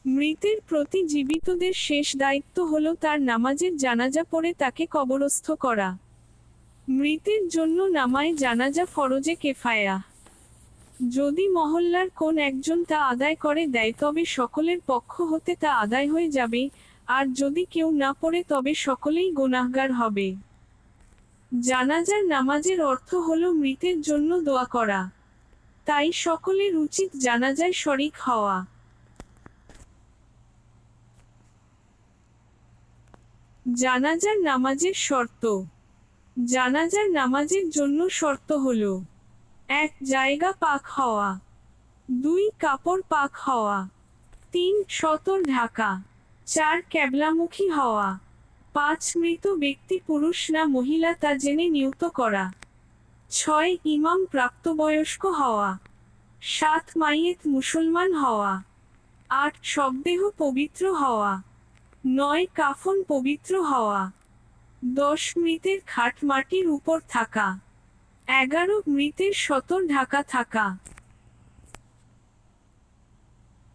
মৃতের প্রতি জীবিতদের শেষ দায়িত্ব হলো তার নামাজের জানাজা পড়ে তাকে কবরস্থ করা। মৃতের জন্য নামায়ে জানাজা ফরজে কেফায়া। যদি মহল্লার কোন একজন তা আদায় করে দেয় তবে সকলের পক্ষ হতে তা আদায় হয়ে যাবে, আর যদি কেউ না পড়ে তবে সকলেই গুনাহগার হবে। জানাজার নামাজের অর্থ হলো মৃতের জন্য দোয়া করা। তাই সকলের উচিত জানাজায় শরিক হওয়া। জানাজার নামাজের শর্ত। জানাজার নামাজের জন্য শর্ত হলো: 1. জায়গা পাক হওয়া। 2. কাপড় পাক হওয়া। 3. সতর ঢাকা। 4. ক্যাবলামুখী হওয়া। 5. মৃত ব্যক্তি পুরুষ না মহিলা তা জেনে নিয়ত করা। 6. ইমাম প্রাপ্তবয়স্ক হওয়া। 7. মাইয়েত মুসলমান হওয়া। 8. শবদেহ পবিত্র হওয়া। 9. কাফন পবিত্র হওয়া। 10. মৃতের খাট মাটির উপর থাকা। 11. মৃতের সতর ঢাকা থাকা।